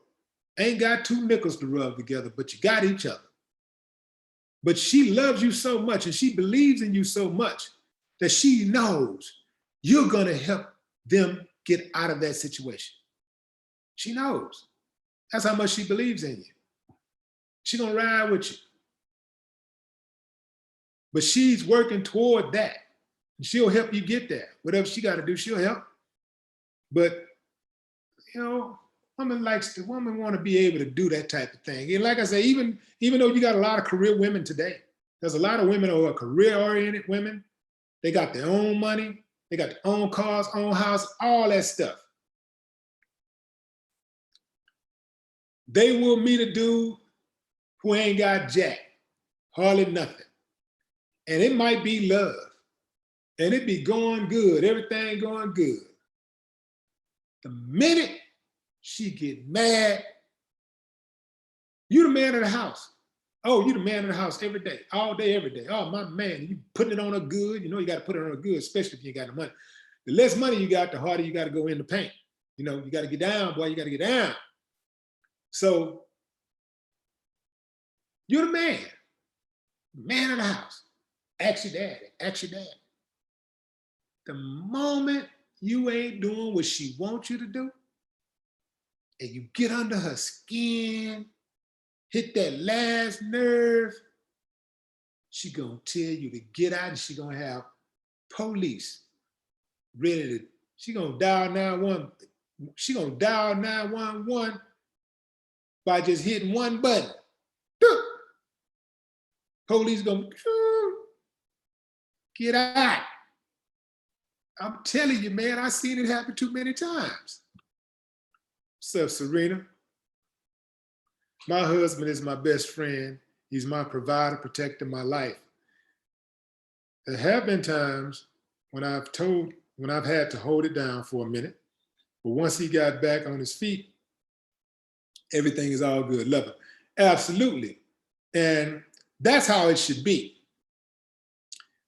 Ain't got 2 nickels to rub together, but you got each other. But she loves you so much and she believes in you so much that she knows you're gonna help them get out of that situation. She knows. That's how much she believes in you. She's gonna ride with you. But she's working toward that. And she'll help you get there. Whatever she got to do, she'll help. But, you know, woman want to be able to do that type of thing. And like I say, even though you got a lot of career women today, there's a lot of women who are career-oriented women. They got their own money. They got their own cars, own house, all that stuff. They will meet a dude who ain't got jack, hardly nothing. And it might be love. And it be going good, everything going good. The minute she get mad, you the man of the house. Oh, you the man of the house every day, all day, every day. Oh, my man, you putting it on her good. You know you got to put it on her good, especially if you ain't got the money. The less money you got, the harder you got to go in the paint. You know, you got to get down, boy, you got to get down. So you're the man of the house. Ask your daddy, ask your dad. The moment you ain't doing what she wants you to do, and you get under her skin, hit that last nerve, she gonna tell you to get out, and she gonna have police ready to, she gonna dial 911. She gonna dial 911 by just hitting one button. Police gonna get out. I'm telling you, man, I've seen it happen too many times. What's up, Serena? My husband is my best friend. He's my provider, protector, my life. There have been times when I've had to hold it down for a minute, but once he got back on his feet, everything is all good. Love him. Absolutely. And that's how it should be.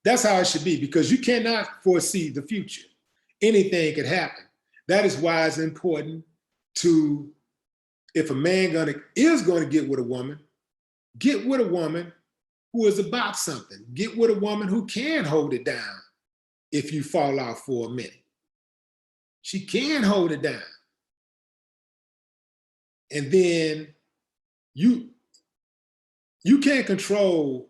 That's how it should be, because you cannot foresee the future. Anything could happen. That is why it's important to, if a man is going to get with a woman who is about something. Get with a woman who can hold it down if you fall off for a minute. She can hold it down. And then you can't control,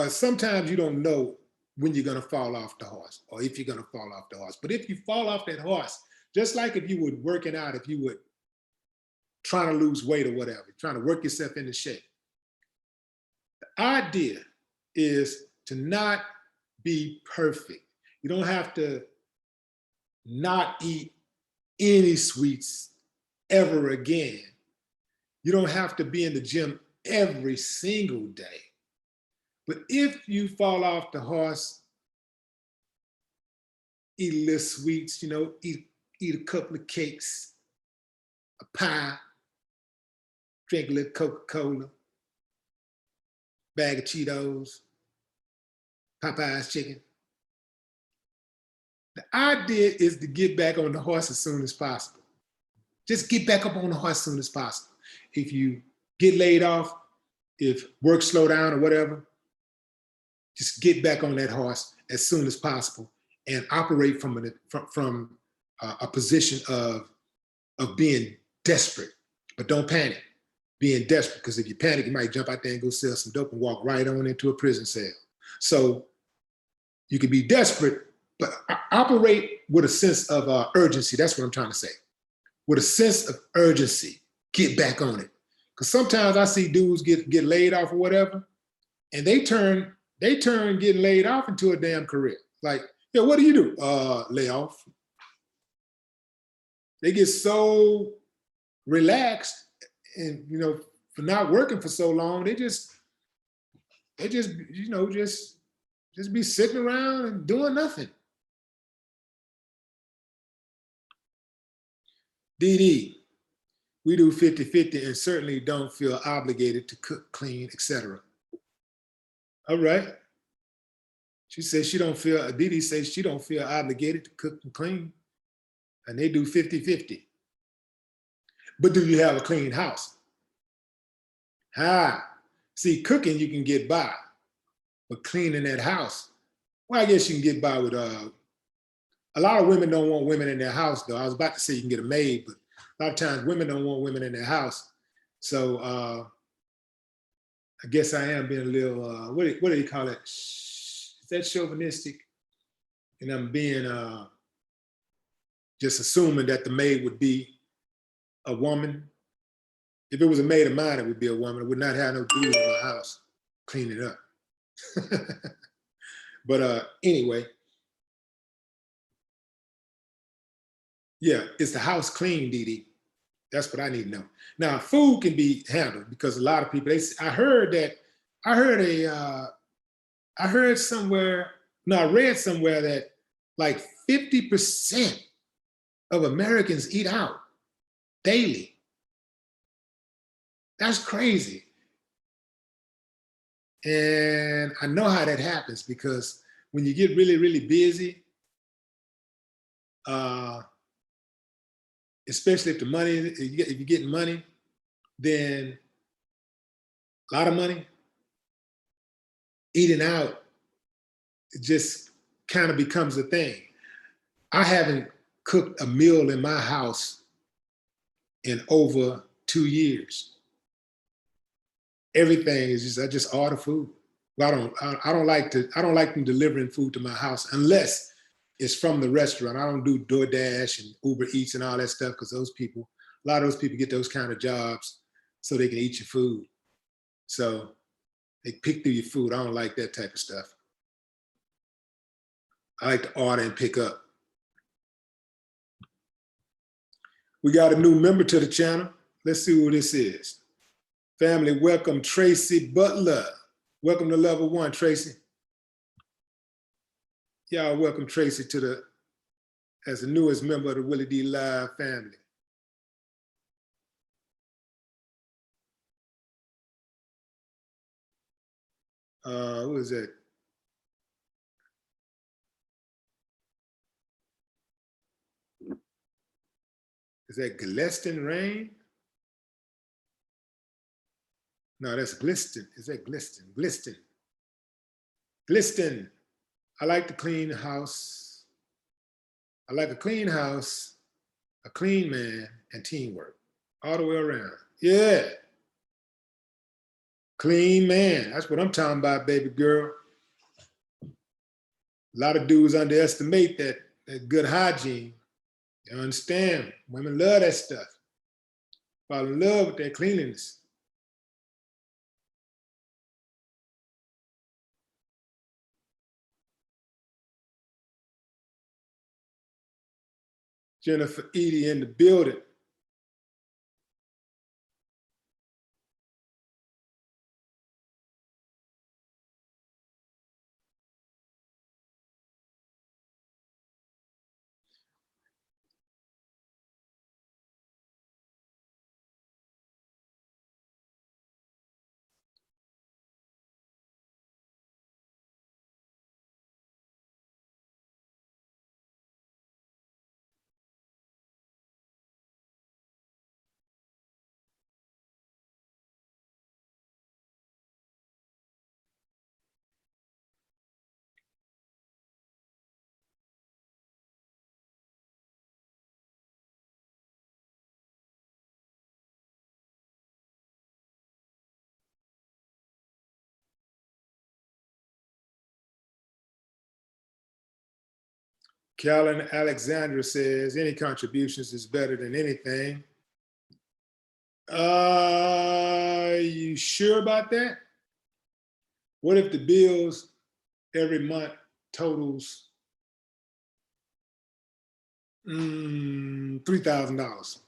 sometimes you don't know when you're going to fall off the horse or if you're going to fall off the horse. But if you fall off that horse, just like if you were working out, if you were trying to lose weight or whatever, trying to work yourself into shape, the idea is to not be perfect. You don't have to not eat any sweets ever again. You don't have to be in the gym every single day. But if you fall off the horse, eat a little sweets, you know, eat a couple of cakes, a pie, drink a little Coca-Cola, bag of Cheetos, Popeye's chicken. The idea is to get back on the horse as soon as possible. Just get back up on the horse as soon as possible. If you get laid off, if work slow down or whatever, just get back on that horse as soon as possible and operate from a position of being desperate, but don't panic. Being desperate, because if you panic, you might jump out there and go sell some dope and walk right on into a prison cell. So you can be desperate, but operate with a sense of urgency. That's what I'm trying to say. With a sense of urgency, get back on it. Because sometimes I see dudes get laid off or whatever, and they turn getting laid off into a damn career. Like, yeah, what do you do? Lay off. They get so relaxed, and you know, for not working for so long, they just you know, just be sitting around and doing nothing. DD, we do 50-50 and certainly don't feel obligated to cook, clean, etc. All right. She says she don't feel, DD says she don't feel obligated to cook and clean, and they do 50-50. But do you have a clean house? See, cooking you can get by, but cleaning that house, well, I guess you can get by with, a lot of women don't want women in their house though. I was about to say you can get a maid, but a lot of times women don't want women in their house. So I guess I am being a little, what do you call it? Is that chauvinistic? And I'm being just assuming that the maid would be a woman. If it was a maid of mine, it would be a woman. I would not have no dude in my house cleaning up. But anyway, yeah, is the house clean, Dee Dee? That's what I need to know. Now, food can be handled because a lot of people, I read somewhere that like 50% of Americans eat out daily. That's crazy. And I know how that happens because when you get really, really busy, especially if you're getting money, then a lot of money, eating out, it just kind of becomes a thing. I haven't cooked a meal in my house in over 2 years. Everything is just, I just order food. I don't like them delivering food to my house unless it's from the restaurant. I don't do DoorDash and Uber Eats and all that stuff because a lot of those people get those kind of jobs so they can eat your food. So they pick through your food. I don't like that type of stuff. I like to order and pick up. We got a new member to the channel. Let's see who this is. Family, welcome Tracy Butler. Welcome to level 1, Tracy. Y'all welcome Tracy as the newest member of the WillieDLive family. Who is that? Is that Gleston Rain? No, that's Gliston. Is that Gliston? Gliston. I like to clean house. I like a clean house, a clean man, and teamwork. All the way around. Yeah. Clean man. That's what I'm talking about, baby girl. A lot of dudes underestimate that good hygiene. You understand? Women love that stuff. Fall in love with that cleanliness. Jennifer Edie in the building. Callan Alexandra says, any contributions is better than anything. You sure about that? What if the bills every month totals $3,000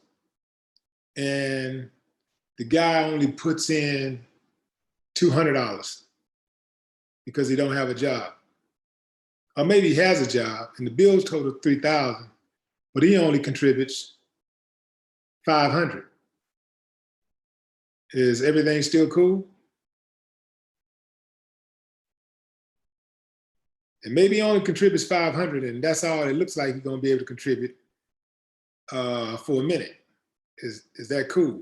and the guy only puts in $200 because he don't have a job? Or maybe he has a job and the bills total $3,000, but he only contributes $500. Is everything still cool? And maybe he only contributes $500 and that's all it looks like he's gonna be able to contribute for a minute. Is that cool?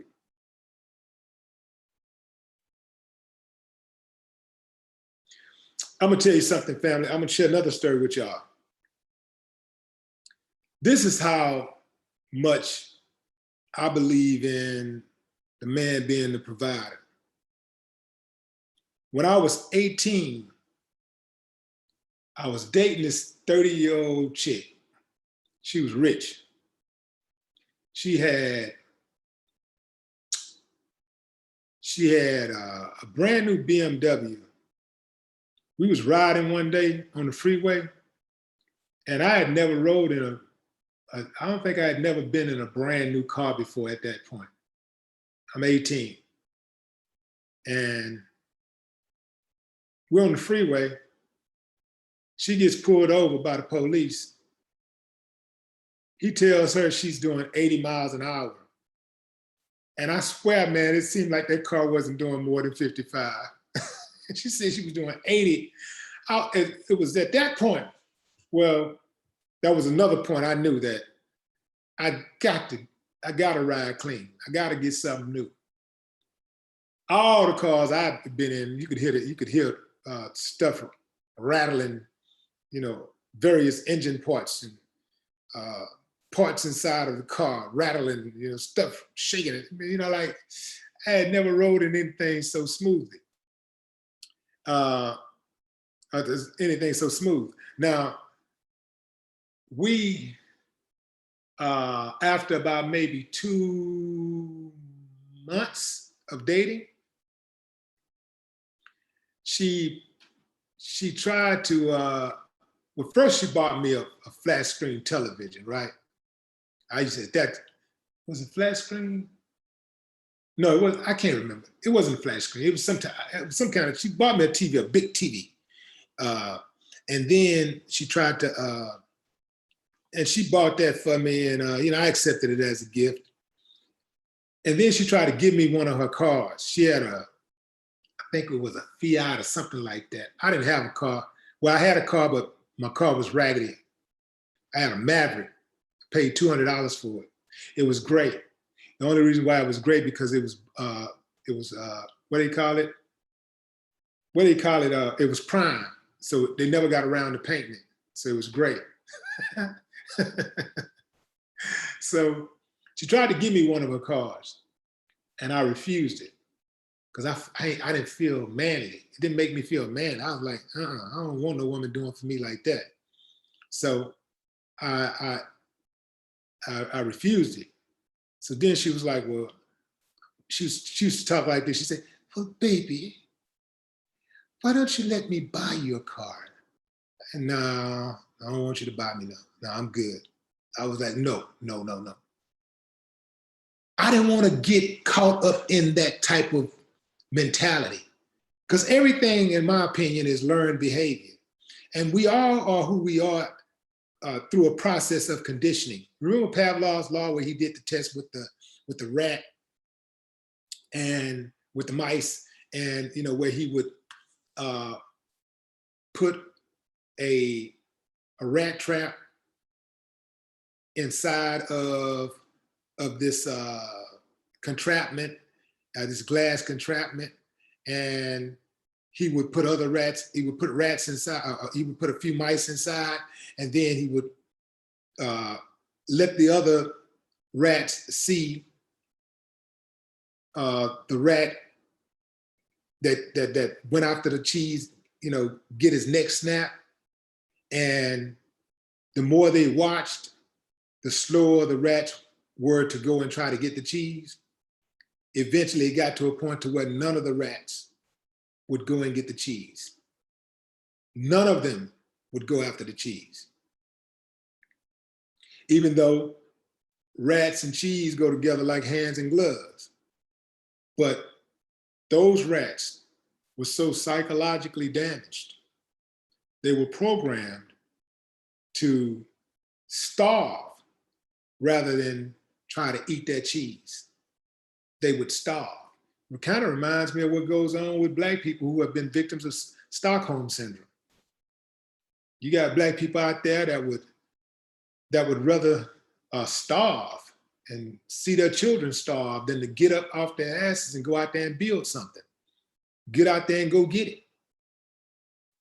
I'm gonna tell you something, family. I'm gonna share another story with y'all. This is how much I believe in the man being the provider. When I was 18, I was dating this 30-year-old chick. She was rich. She had a brand new BMW. We was riding one day on the freeway, and I had never rode in I don't think I had never been in a brand new car before at that point. I'm 18. And we're on the freeway. She gets pulled over by the police. He tells her she's doing 80 miles an hour. And I swear, man, it seemed like that car wasn't doing more than 55. She said she was doing 80. It was at that point, well, that was another point I knew that I got to ride clean. I got to get something new. All the cars I've been in, you could hear stuff rattling, various engine parts and parts inside of the car rattling, stuff shaking it. Like I had never rode in anything so smoothly. Anything so smooth. Now, we, after about maybe 2 months of dating, she tried to, well, first she bought me a flat screen television, right? I used to say, that was it flat screen? No, it wasn't. I can't remember. It wasn't a flat screen. It was some kind of, she bought me a TV, a big TV. And then she tried to, and she bought that for me, and I accepted it as a gift. And then she tried to give me one of her cars. She had I think it was a Fiat or something like that. I didn't have a car. Well, I had a car, but my car was raggedy. I had a Maverick. I paid $200 for it. It was great. The only reason why it was great because it was what do you call it? It was prime. So they never got around to painting it. So it was great. So she tried to give me one of her cars, and I refused it because I didn't feel manly. It didn't make me feel manly. I was like, I don't want no woman doing for me like that. So I refused it. So then she was like, well, she used to talk like this. She said, well, baby, why don't you let me buy you a car? And no, I don't want you to buy me no. No, I'm good. I was like, no. I didn't want to get caught up in that type of mentality because everything, in my opinion, is learned behavior. And we all are who we are through a process of conditioning. Remember Pavlov's law where he did the test with the rat and with the mice, and where he would put a rat trap inside of this contraption, this glass contraption, and he would put other rats, he would put rats inside, he would put a few mice inside, and then he would let the other rats see the rat that went after the cheese, get his neck snapped. And the more they watched, the slower the rats were to go and try to get the cheese. Eventually it got to a point to where none of the rats would go and get the cheese. None of them would go after the cheese. Even though rats and cheese go together like hands and gloves. But those rats were so psychologically damaged. They were programmed to starve rather than try to eat that cheese. They would starve. It kind of reminds me of what goes on with Black people who have been victims of Stockholm syndrome. You got Black people out there that would rather starve and see their children starve than to get up off their asses and go out there and build something. Get out there and go get it.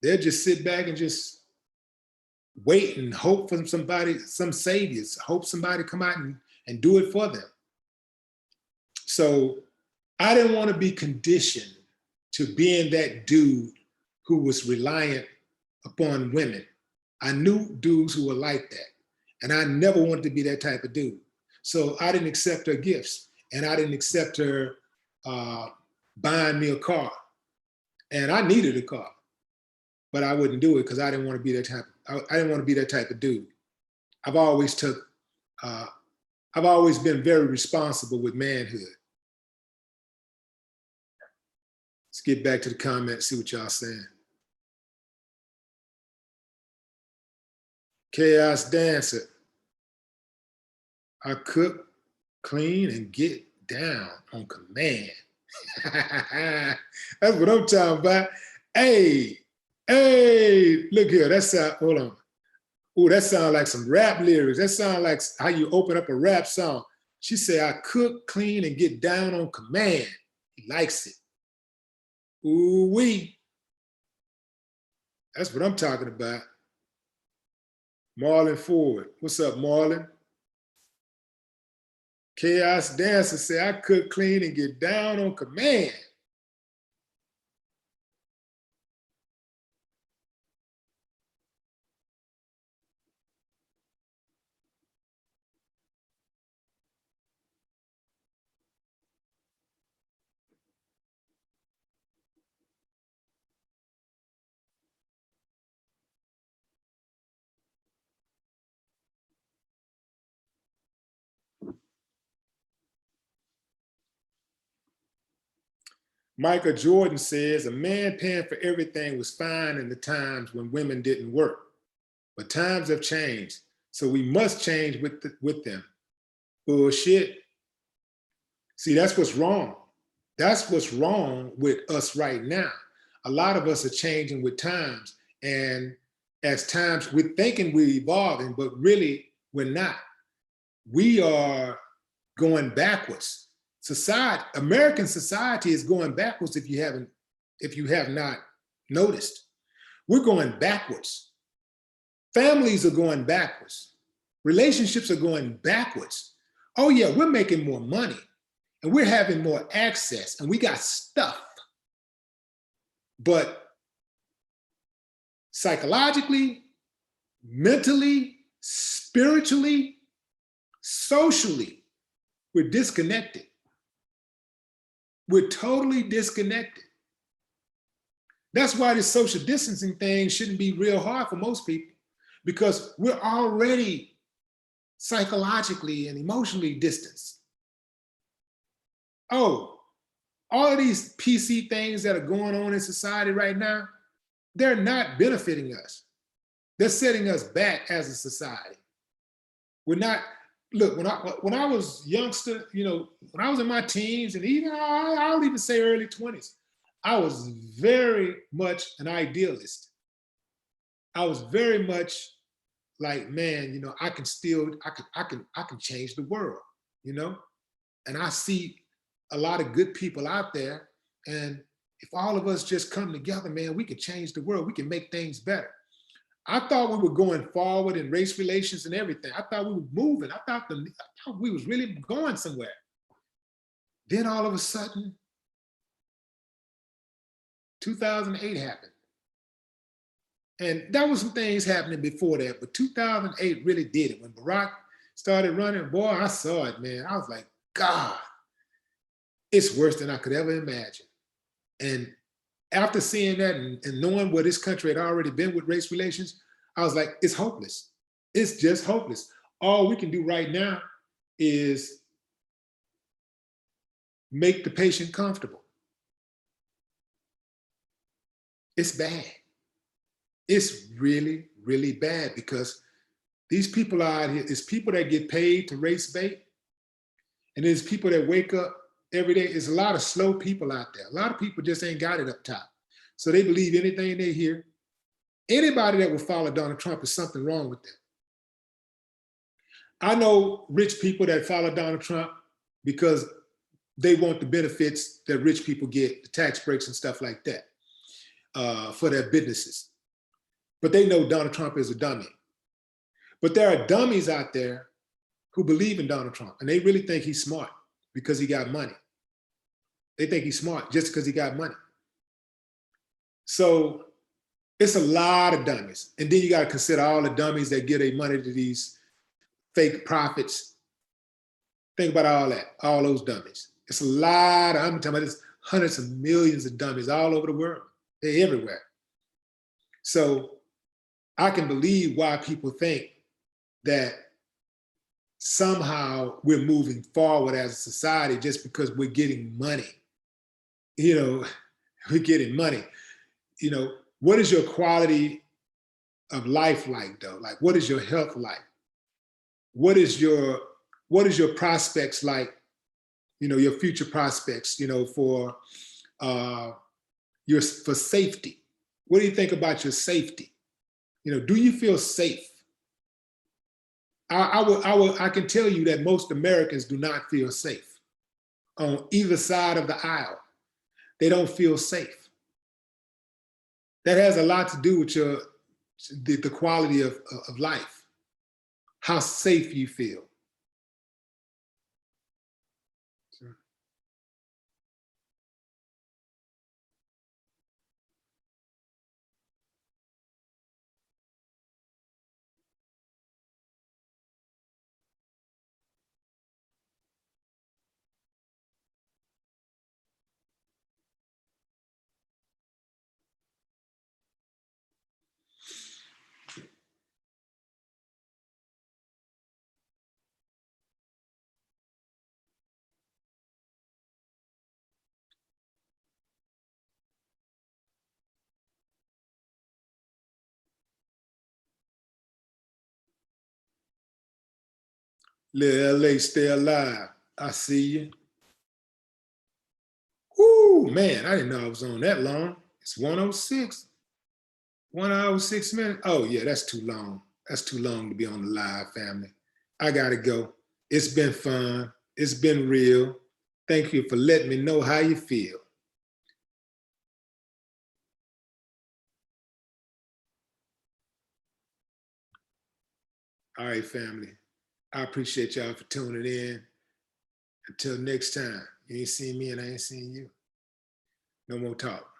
They'll just sit back and just wait and hope for somebody, some saviors, hope somebody come out and do it for them. So I didn't want to be conditioned to being that dude who was reliant upon women. I knew dudes who were like that, and I never wanted to be that type of dude. So I didn't accept her gifts, and I didn't accept her buying me a car. And I needed a car, but I wouldn't do it because I didn't want to be that type. I didn't want to be that type of dude. I've always been very responsible with manhood. Let's get back to the comments, see what y'all saying. Chaos Dancer. I cook, clean, and get down on command. That's what I'm talking about. Hey, look here. That sound, hold on. Ooh, that sounds like some rap lyrics. That sounds like how you open up a rap song. She said, I cook, clean, and get down on command. He likes it. Ooh wee. That's what I'm talking about. Marlon Ford. What's up, Marlon? Chaos Dancer say, I cook, clean, and get down on command. Michael Jordan says, a man paying for everything was fine in the times when women didn't work. But times have changed, so we must change with them. Bullshit. See, that's what's wrong. That's what's wrong with us right now. A lot of us are changing with times, and as times, we're thinking we're evolving, but really we're not. We are going backwards. Society, American society is going backwards if you have not noticed. We're going backwards. Families are going backwards. Relationships are going backwards. Oh yeah, we're making more money and we're having more access and we got stuff. But psychologically, mentally, spiritually, socially, we're disconnected. We're totally disconnected. That's why this social distancing thing shouldn't be real hard for most people, because we're already psychologically and emotionally distanced. Oh, all of these PC things that are going on in society right now, they're not benefiting us. They're setting us back as a society. We're not, look, when I was youngster, when I was in my teens and even I'll even say early 20s, I was very much an idealist. I was very much like, man, I can change the world, and I see a lot of good people out there. And if all of us just come together, man, we can change the world. We can make things better. I thought we were going forward in race relations and everything. I thought we were moving. I thought we was really going somewhere. Then all of a sudden, 2008 happened. And there was some things happening before that, but 2008 really did it. When Barack started running, boy, I saw it, man. I was like, God, it's worse than I could ever imagine. And after seeing that and knowing where this country had already been with race relations, I was like, it's hopeless. It's just hopeless. All we can do right now is make the patient comfortable. It's bad. It's really, really bad, because these people out here, it's people that get paid to race bait, and there's people that wake up every day. There's a lot of slow people out there. A lot of people just ain't got it up top. So they believe anything they hear. Anybody that will follow Donald Trump, is something wrong with them. I know rich people that follow Donald Trump because they want the benefits that rich people get, the tax breaks and stuff like that, for their businesses. But they know Donald Trump is a dummy. But there are dummies out there who believe in Donald Trump, and they really think he's smart because he got money. They think he's smart just because he got money. So it's a lot of dummies. And then you got to consider all the dummies that give their money to these fake prophets. Think about all that, all those dummies. It's a lot, I'm talking about there's hundreds of millions of dummies all over the world. They're everywhere. So I can believe why people think that somehow we're moving forward as a society just because we're getting money. You know, we're getting money. You know, what is your quality of life like though? Like, what is your health like? What is your prospects like? You know, your future prospects, you know, for safety. What do you think about your safety? You know, do you feel safe? I can tell you that most Americans do not feel safe on either side of the aisle. They don't feel safe. That has a lot to do with the quality of life, how safe you feel. Little LA, stay alive. I see you. Whoo, man, I didn't know I was on that long. It's 1:06. 1 hour, 6 minutes. Oh, yeah, that's too long. That's too long to be on the live, family. I got to go. It's been fun. It's been real. Thank you for letting me know how you feel. All right, family. I appreciate y'all for tuning in. Until next time, you ain't seen me and I ain't seen you. No more talk.